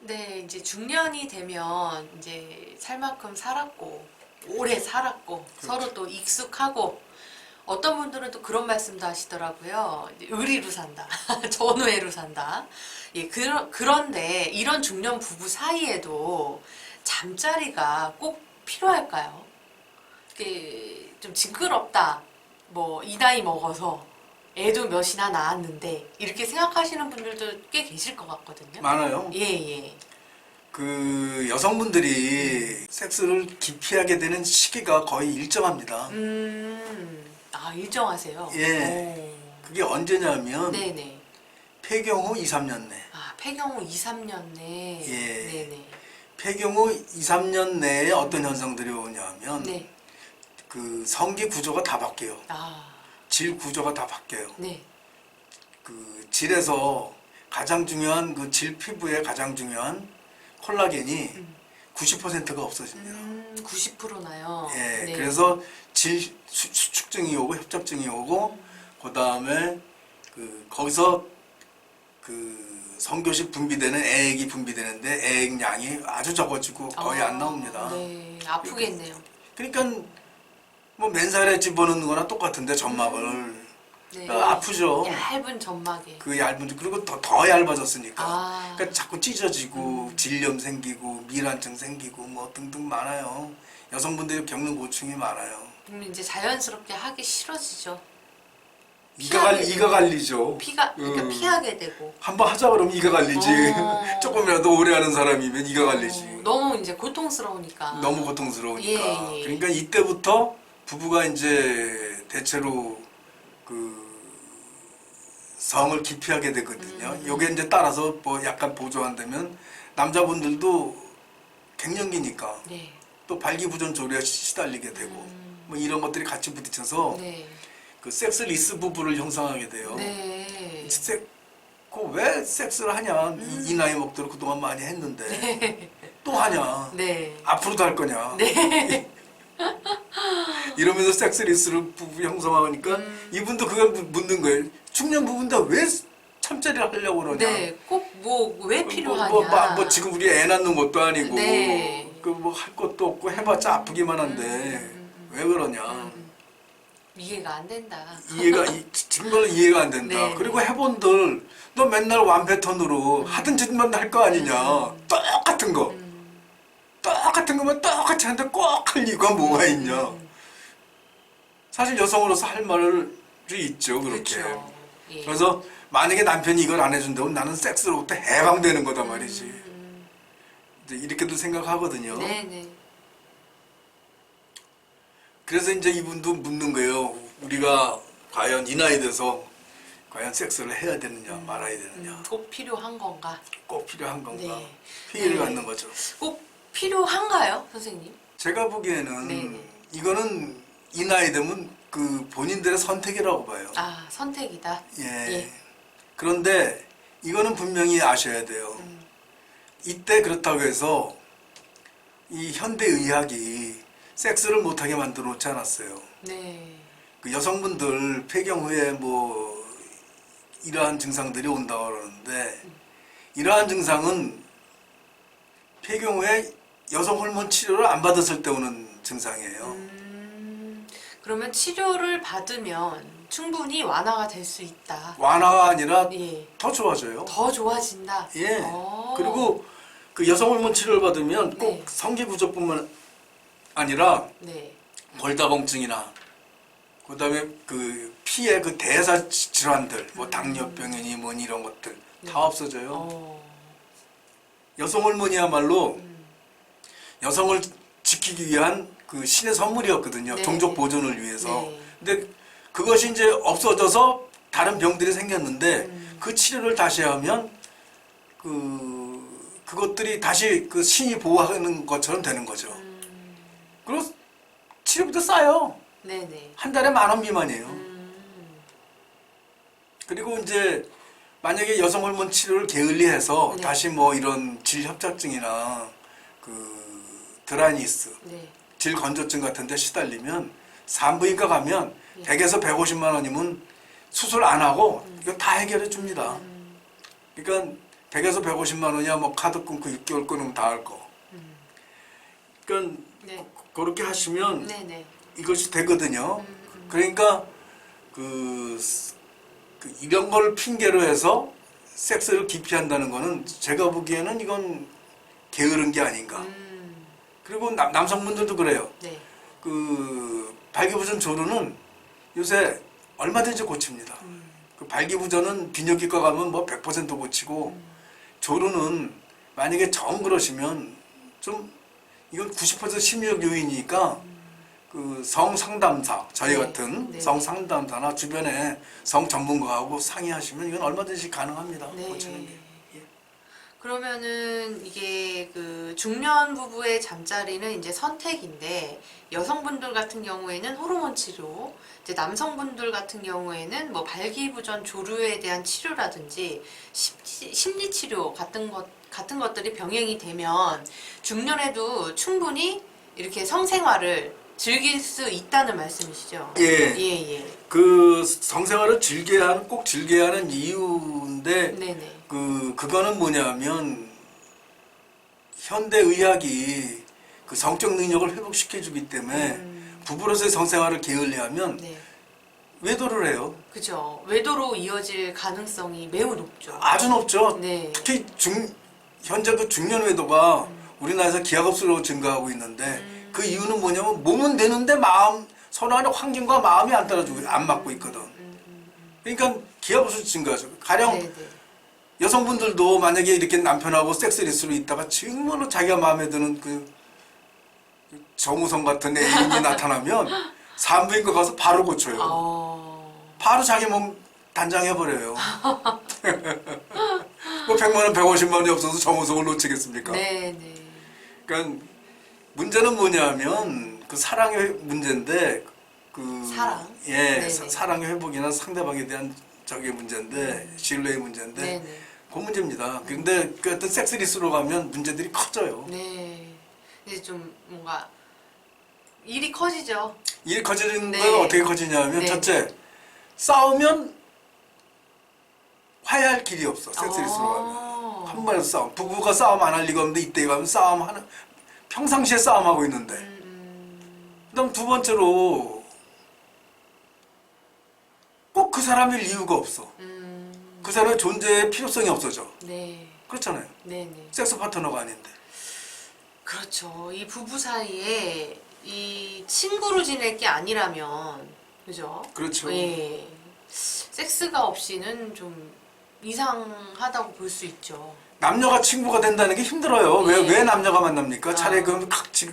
네, 이제 중년이 되면 이제 살 만큼 살았고 오래 살았고 서로 또 익숙하고 어떤 분들은 또 그런 말씀도 하시더라고요. 이제 의리로 산다. 전우애로 산다. 예, 그런데 이런 중년 부부 사이에도 잠자리가 꼭 필요할까요? 이게 좀 징그럽다. 뭐 이 나이 먹어서 애도 몇이나 낳았는데 이렇게 생각하시는 분들도 꽤 계실 것 같거든요. 많아요. 예, 예. 그 여성분들이 섹스를 기피하게 되는 시기가 거의 일정합니다. 일정하세요? 예. 그게 언제냐면 네네. 폐경 후 2, 3년 내. 폐경 후 2, 3년 내. 예. 네네. 폐경 후 2, 3년 내에 어떤 현상들이 오냐면 네. 그 성기 구조가 다 바뀌어요. 아, 질 구조가 다 바뀌어요. 네. 그 질에서 가장 중요한 그 질 피부의 가장 중요한 콜라겐이 90%가 없어집니다. 90%나요. 예, 네. 그래서 질 수축증이 오고 협착증이 오고 그 다음에 그 거기서 그 성교식 분비되는 애액이 분비되는데 애액량이 아주 적어지고 거의 안 나옵니다. 네, 아프겠네요. 그러니까 뭐 맨살에 집어넣는 거나 똑같은데 점막을 네. 아프죠. 얇은 점막에. 그 얇은 그리고 더 얇아졌으니까. 아. 그러니까 자꾸 찢어지고 질염 생기고 미란증 생기고 뭐 등등 많아요. 여성분들이 겪는 고충이 많아요. 그럼 이제 자연스럽게 하기 싫어지죠. 이가 갈리죠. 그러니까 피하게 되고. 한번 하자 그러면 이가 갈리지. 조금이라도 오래 하는 사람이면 이가 갈리지. 너무 이제 고통스러우니까. 너무 고통스러우니까. 예, 예. 그러니까 이때부터 부부가 이제 대체로 그 성을 기피하게 되거든요. 요게 이제 따라서 뭐 약간 보조한다면 남자분들도 갱년기니까 네. 또 발기부전조리에 시달리게 되고 뭐 이런 것들이 같이 부딪혀서 네. 그 섹스리스 부부를 형성하게 돼요. 네. 왜 섹스를 하냐? 이 나이 먹도록 그동안 많이 했는데 또 하냐? 네. 앞으로도 할 거냐? 네. 이러면서 섹스리스를 부부 형성하니까 이분도 그걸 묻는 거예요. 중년 부부인데 왜 잠자리를 하려고 그러냐? 네. 꼭 뭐 왜 필요하냐? 뭐 지금 우리 애 낳는 것도 아니고 네. 그 뭐 할 것도 없고 해봤자 아프기만 한데 왜 그러냐? 이해가 안 된다. 정말 이해가 안 된다. 네. 그리고 해본들 너 맨날 완 패턴으로 하던 짓만 할 거 아니냐? 똑같은 거. 똑같은 거면 똑같이 하는데 꼭 할 이유가 뭐가 있냐? 사실 여성으로서 할 말이 있죠, 그렇게. 그렇죠. 예. 그래서 만약에 남편이 이걸 안 해준다면 나는 섹스로부터 해방되는 거다 말이지. 이제 이렇게도 생각하거든요. 네네. 그래서 이제 이분도 묻는 거예요. 우리가 과연 이 나이 돼서 과연 섹스를 해야 되느냐 말아야 되느냐. 꼭 필요한 건가? 꼭 필요한 건가. 네. 회의를 네. 갖는 거죠. 꼭 필요한가요, 선생님? 제가 보기에는 네네. 이거는 이 나이 되면 그 본인들의 선택이라고 봐요. 선택이다. 예. 예. 그런데 이거는 분명히 아셔야 돼요. 이때 그렇다고 해서 이 현대의학이 섹스를 못하게 만들어 놓지 않았어요. 네. 그 여성분들 폐경 후에 뭐 이러한 증상들이 온다고 그러는데 이러한 증상은 폐경 후에 여성 호르몬 치료를 안 받았을 때 오는 증상이에요. 그러면 치료를 받으면 충분히 완화가 될 수 있다. 완화가 아니라 예. 더 좋아져요. 더 좋아진다. 예. 그리고 그 여성 호르몬 치료를 받으면 꼭 네. 성기 구조뿐만 아니라 네. 골다공증이나 그다음에 그 피의 그 대사 질환들, 뭐 당뇨병이니 뭐니 이런 것들 다 없어져요. 여성 호르몬이야말로 여성을 지키기 위한 그 신의 선물이었거든요. 네. 종족 보존을 위해서. 네. 근데 그것이 이제 없어져서 다른 병들이 생겼는데 그 치료를 다시 하면 그것들이 다시 그 신이 보호하는 것처럼 되는 거죠. 그리고 치료비도 싸요. 네네. 한 달에 10,000원 미만이에요. 그리고 이제 만약에 여성 호르몬 치료를 게을리해서 네. 다시 뭐 이런 질 협착증이나 그 드라이니스, 네. 질 건조증 같은 데 시달리면 산부인과 가면 100에서 150만 원이면 수술 안 하고 이거 다 해결해 줍니다. 그러니까 100에서 150만 원이야 뭐 카드 끊고 6개월 끊으면 다 할 거. 그러니까 네. 그렇게 하시면 네네. 이것이 되거든요. 그러니까 이런 걸 핑계로 해서 섹스를 기피한다는 거는 제가 보기에는 이건 게으른 게 아닌가. 그리고 남성분들도 그래요. 네. 발기부전 조루는 요새 얼마든지 고칩니다. 발기부전은 비뇨기과 가면 뭐 100% 고치고 조루는 만약에 정 그러시면 좀 이건 90% 심리적 요인이니까 성상담사 저희 네. 같은 네. 성상담사나 주변에 성 전문가하고 상의하시면 이건 얼마든지 가능합니다. 네. 고치는 게. 예. 그러면은 이게 중년 부부의 잠자리는 이제 선택인데 여성분들 같은 경우에는 호르몬 치료, 이제 남성분들 같은 경우에는 뭐 발기부전 조류에 대한 치료라든지 심리 치료 같은 것들이 병행이 되면 중년에도 충분히 이렇게 성생활을 즐길 수 있다는 말씀이시죠? 예. 예. 성생활을 꼭 즐겨야 하는 이유인데 네네. 그거는 뭐냐면 현대 의학이 성적 능력을 회복시켜 주기 때문에 부부로서의 성생활을 게을리하면 네. 외도를 해요. 그죠. 외도로 이어질 가능성이 매우 높죠. 아주 높죠. 네. 특히 현재 중년 외도가 우리나라에서 기하급수로 증가하고 있는데 그 이유는 뭐냐면 몸은 되는데 서로 간의 환경과 마음이 안 따라주고 안 맞고 있거든. 그러니까 기하급수 증가하죠. 가령 네네. 여성분들도 만약에 이렇게 남편하고 섹스리스로 있다가 정말로 자기가 마음에 드는 정우성 같은 애인이 나타나면 산부인과 가서 바로 고쳐요. 바로 자기 몸 단장해버려요. 뭐 100만 원, 150만 원이 없어서 정우성을 놓치겠습니까? 네네. 그러니까 문제는 뭐냐면 사랑의 문제인데 사랑? 예, 네네. 사랑의 회복이나 상대방에 대한 저게 문제인데 신뢰의 문제인데 네네. 그 문제입니다. 근데 어떤 섹스리스로 가면 문제들이 커져요. 네. 이제 좀 뭔가 일이 커지죠. 일이 커지는 네. 건 어떻게 커지냐면 네. 첫째, 싸우면 화해할 길이 없어. 섹스리스로 가면. 한 번에서 싸움. 부부가 싸움 안 할 리가 없는데 이때 가면 평상시에 싸움하고 있는데. 그다음 두 번째로 꼭 그 사람일 이유가 없어. 그 사람의 존재의 필요성이 없어져. 네. 그렇잖아요. 네네. 섹스 파트너가 아닌데. 그렇죠. 이 부부 사이에 이 친구로 지낼 게 아니라면, 그죠? 그렇죠. 예. 섹스가 없이는 좀 이상하다고 볼 수 있죠. 남녀가 친구가 된다는 게 힘들어요. 네. 왜 남녀가 만납니까? 차라리 아. 각지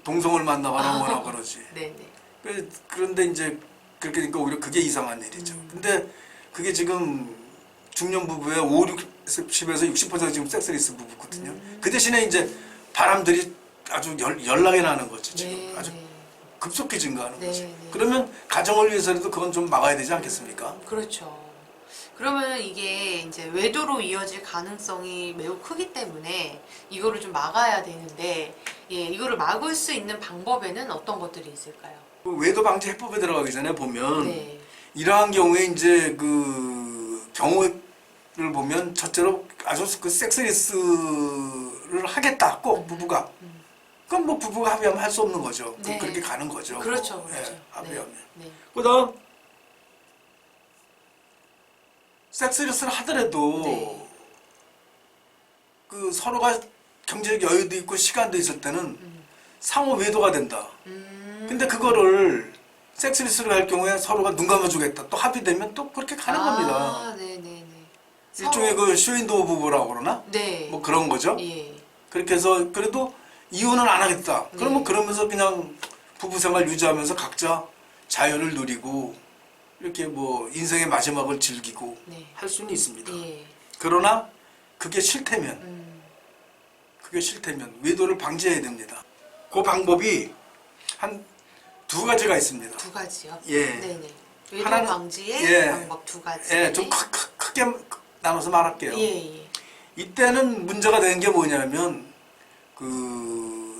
동성을 만나거나 뭐나 그러지. 네네. 그런데 이제 그렇게 되니까 오히려 그게 이상한 일이죠. 근데 그게 지금 중년 부부의 10에서 60%가 지금 섹스리스 부부거든요. 그 대신에 이제 바람들이 아주 연락이 나는 거지 지금. 네. 아주 급속히 증가하는 네, 거지. 네. 그러면 가정을 위해서라도 그건 좀 막아야 되지 않겠습니까? 그렇죠. 그러면 이게 이제 외도로 이어질 가능성이 매우 크기 때문에 이거를 좀 막아야 되는데, 예, 이거를 막을 수 있는 방법에는 어떤 것들이 있을까요? 외도 방지 해법에 들어가기 전에 보면 네. 이러한 경우에 이제 경우를 보면 첫째로 아주 섹스리스를 하겠다 꼭 부부가. 그럼 뭐 부부가 합의하면 할 수 없는 거죠. 네. 그렇게 가는 거죠. 그렇죠. 그렇죠. 예, 합의하면. 네. 그다음 섹스리스를 하더라도 네. 서로가 경제적 여유도 있고 시간도 있을 때는 상호 외도가 된다. 근데 그거를 섹스리스를 할 경우에 서로가 눈 감아주겠다. 또 합의되면 또 그렇게 가는 겁니다. 네네네. 일종의 쇼윈도우 부부라고 그러나? 네. 뭐 그런 거죠. 예. 그렇게 해서 그래도 이혼은 안 하겠다. 그러면 네. 그러면서 그냥 부부 생활 유지하면서 각자 자유를 누리고 이렇게 뭐 인생의 마지막을 즐기고 네. 할 수는 있습니다. 예. 그러나 그게 싫다면 외도를 방지해야 됩니다. 그 방법이 한 두 가지가 있습니다. 두 가지요? 예. 네네. 외도 하나는- 방지의 예. 방법 두 가지. 예, 좀 크게 나눠서 말할게요. 예. 이때는 문제가 되는 게 뭐냐면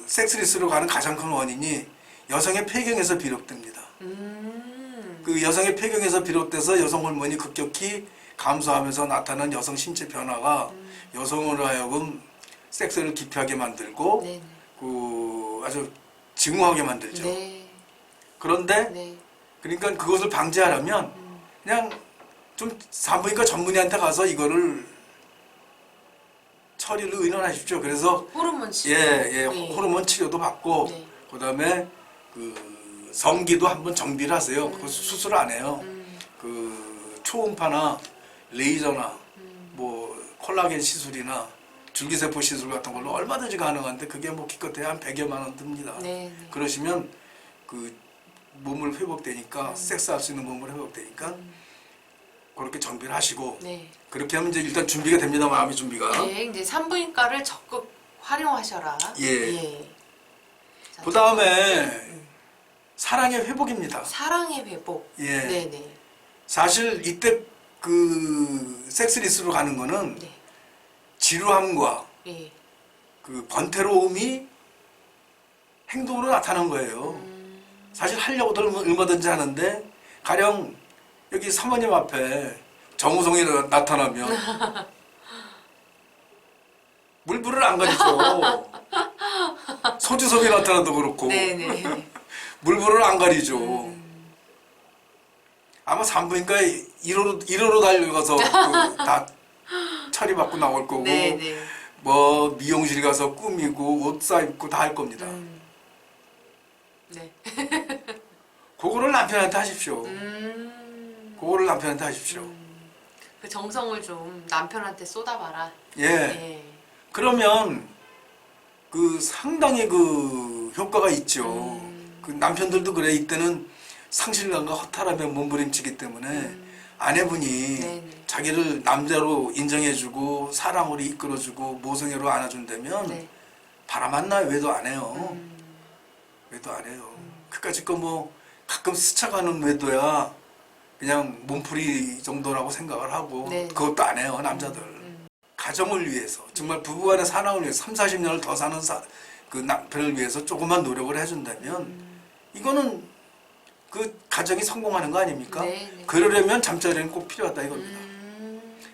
섹스리스로 가는 가장 큰 원인이 여성의 폐경에서 비롯됩니다. 그 여성의 폐경에서 비롯돼서 여성 호르몬이 급격히 감소하면서 나타난 여성 신체 변화가 여성으로 하여금 섹스를 기피하게 만들고 네. 그 아주 증오하게 만들죠. 네. 그런데 네. 그러니까 그것을 방지하려면 그냥 좀 산부인과 전문의한테 가서 이거를 처리를 의논하십시오. 그래서 호르몬 치료. 예, 네. 호르몬 치료도 받고 네. 그다음에 그 성기도 한번 정비를 하세요. 그거 수술 안 해요. 그 초음파나 레이저나 뭐 콜라겐 시술이나 줄기세포 시술 같은 걸로 얼마든지 가능한데 그게 뭐 기껏해야 한 100여만 원 듭니다. 네. 네. 그러시면 그 몸을 회복되니까 섹스할 수 있는 몸을 회복되니까 그렇게 정비를 하시고 네. 그렇게 하면 이제 일단 준비가 됩니다. 마음의 준비가. 네, 이제 산부인과를 적극 활용하셔라. 예. 자, 그 다음에 사랑의 회복입니다. 사랑의 회복. 예. 네네. 사실 이때 그 섹스리스로 가는 거는 네. 지루함과 예. 그 번태로움이 행동으로 나타난 거예요. 사실 하려고도 얼마든지 하는데 가령 여기 사모님 앞에 정우성이 나타나면 물불을 안 가리죠. 서주섭이 나타나도 그렇고 네네. 물불을 안 가리죠. 아마 산부인과에 1호로 달려가서 다 처리받고 나올 거고 네네. 뭐 미용실 가서 꾸미고 옷 사입고 다 할 겁니다. 네. 그거를 남편한테 하십시오. 그거를 남편한테 하십시오. 그 정성을 좀 남편한테 쏟아봐라. 예. 예. 그러면 그 상당히 그 효과가 있죠. 그 남편들도 그래. 이때는 상실감과 허탈함에 몸부림치기 때문에 아내분이 네네. 자기를 남자로 인정해주고 사랑으로 이끌어주고 모성애로 안아준다면 네. 바람 안 나요. 외도 안 해요. 외도 안 해요. 그까짓 거 뭐 가끔 스쳐가는 외도야 그냥 몸풀이 정도라고 생각을 하고 네. 그것도 안 해요. 남자들. 가정을 위해서 정말 부부간의 사랑을 위해서 3, 40년을 더 사는 그 남편을 위해서 조금만 노력을 해준다면 이거는 그 가정이 성공하는 거 아닙니까? 네. 그러려면 잠자리는 꼭 필요하다 이겁니다.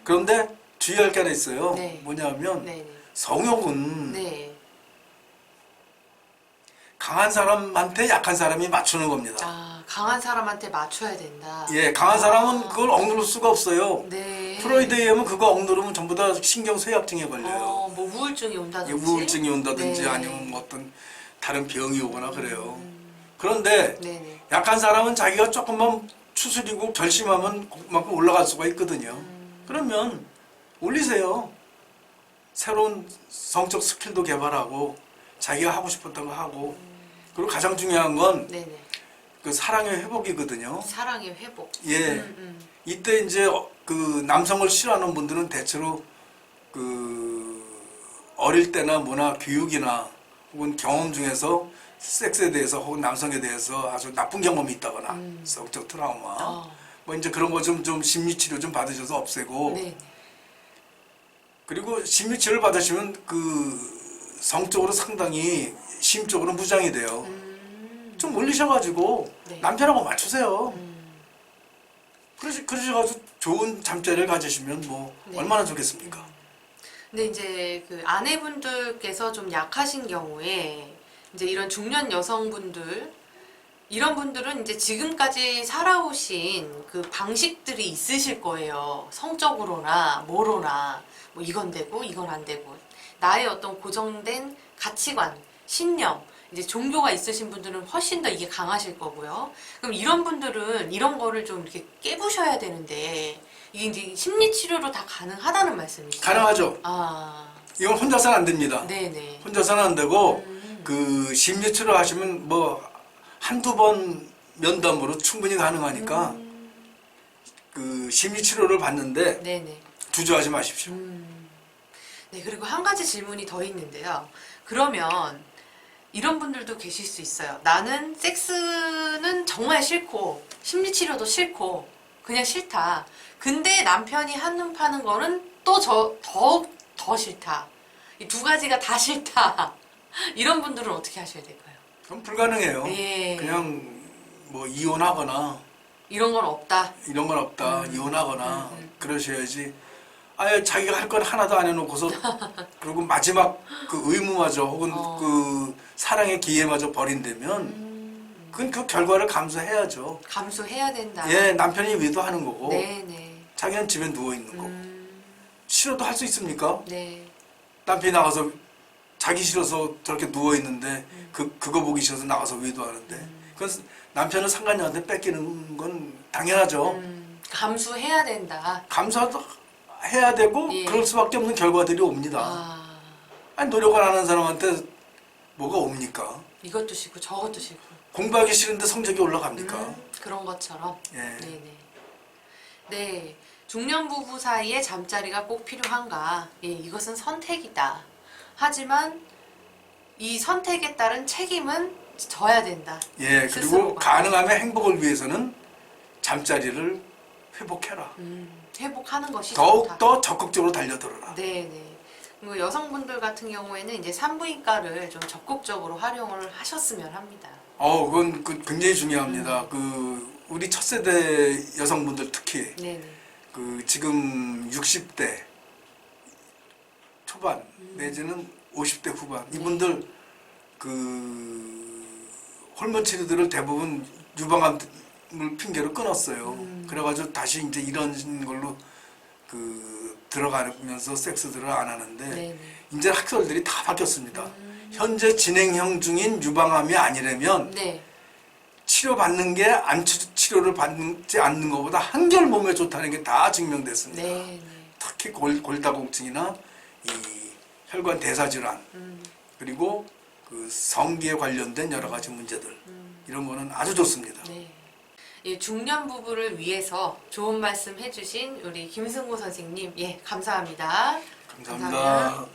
그런데 주의할 게 하나 있어요. 네. 뭐냐면 네네. 성욕은 네. 강한 사람한테 약한 사람이 맞추는 겁니다. 아, 강한 사람한테 맞춰야 된다. 예, 강한 사람은 그걸 억누를 수가 없어요. 네. 프로이드에 의하면 그거 억누르면 전부 다 신경쇠약증에 걸려요. 뭐 우울증이 예, 온다든지. 우울증이 온다든지 네. 아니면 뭐 어떤 다른 병이 오거나 그래요. 그런데 네네. 약한 사람은 자기가 조금만 추스리고 결심하면 그만큼 올라갈 수가 있거든요. 그러면 올리세요. 새로운 성적 스킬도 개발하고 자기가 하고 싶었던 거 하고 그리고 가장 중요한 건 그 네네. 사랑의 회복이거든요. 사랑의 회복. 예. 이때 이제 그 남성을 싫어하는 분들은 대체로 그 어릴 때나 뭐나 교육이나 혹은 경험 중에서 섹스에 대해서 혹은 남성에 대해서 아주 나쁜 경험이 있다거나 성적 트라우마 뭐 이제 그런 거 좀 심리치료 좀 받으셔서 없애고 네. 그리고 심리치료를 받으시면 그 성적으로 상당히 심적으로 무장이 돼요. 좀 올리셔가지고 네. 남편하고 맞추세요. 그러셔가지고 좋은 잠자리를 가지시면 뭐 네. 얼마나 좋겠습니까? 근데 이제 그 아내분들께서 좀 약하신 경우에 이제 이런 중년 여성분들 이런 분들은 이제 지금까지 살아오신 그 방식들이 있으실 거예요. 성적으로나 뭐로나 뭐 이건 되고 이건 안 되고 나의 어떤 고정된 가치관, 신념, 이제 종교가 있으신 분들은 훨씬 더 이게 강하실 거고요. 그럼 이런 분들은 이런 거를 좀 이렇게 깨부셔야 되는데 이게 이제 심리 치료로 다 가능하다는 말씀이시죠? 가능하죠. 아, 이건 혼자서는 안 됩니다. 네네. 혼자서는 안 되고 그 심리치료 하시면 뭐 한두 번 면담으로 충분히 가능하니까 그 심리치료를 받는데 네네. 주저하지 마십시오. 네, 그리고 한 가지 질문이 더 있는데요. 그러면 이런 분들도 계실 수 있어요. 나는 섹스는 정말 싫고 심리치료도 싫고 그냥 싫다. 근데 남편이 한눈 파는 거는 또 더 싫다. 이 두 가지가 다 싫다. 이런 분들은 어떻게 하셔야 될까요? 그럼 불가능해요. 예. 그냥 뭐 이혼하거나 이런 건 없다. 이런 건 없다. 이혼하거나 그러셔야지. 아예 자기가 할 건 하나도 안 해놓고서 그리고 마지막 그 의무마저 혹은 그 사랑의 기회마저 버린다면 그건 그 결과를 감수해야죠. 감수해야 된다. 예, 남편이 위도하는 거고 네네. 자기는 집에 누워 있는 거고 싫어도 할 수 있습니까? 네. 남편이 나가서 자기 싫어서 저렇게 누워 있는데 그거 보기 싫어서 나가서 위도하는데 그건 남편은 상간녀한테 뺏기는 건 당연하죠. 감수해야 된다. 감수도 해야 되고 예. 그럴 수밖에 없는 결과들이 옵니다. 아, 아니 노력을 안 하는 사람한테 뭐가 옵니까? 이것도 싫고 저것도 싫고. 공부하기 싫은데 성적이 올라갑니까? 그런 것처럼. 예. 네네. 네. 중년 부부 사이에 잠자리가 꼭 필요한가? 예, 이것은 선택이다. 하지만 이 선택에 따른 책임은 져야 된다. 예, 그리고 스스로가. 가능하면 행복을 위해서는 잠자리를 회복해라. 회복하는 것이 좋다. 더욱더 적극적으로 달려들어라. 네네. 그리고 여성분들 같은 경우에는 이제 산부인과를 좀 적극적으로 활용을 하셨으면 합니다. 그건 굉장히 중요합니다. 우리 첫 세대 여성분들 특히 네네. 지금 60대 초반 내지는 50대 후반 이분들 호르몬 치료들을 대부분 유방암을 핑계로 끊었어요. 그래가지고 다시 이제 이런 걸로 들어가면서 섹스들을 안 하는데 네네. 이제 학설들이 다 바뀌었습니다. 현재 진행형 중인 유방암이 아니라면 네. 치료받는 게 치료를 받지 않는 것보다 한결 몸에 좋다는 게 다 증명됐습니다. 네네. 특히 골다공증이나 이 혈관 대사질환 그리고 성기에 관련된 여러 가지 문제들 이런 거는 아주 좋습니다. 네. 이 중년 부부를 위해서 좋은 말씀 해주신 우리 김승호 선생님, 예, 감사합니다. 감사합니다.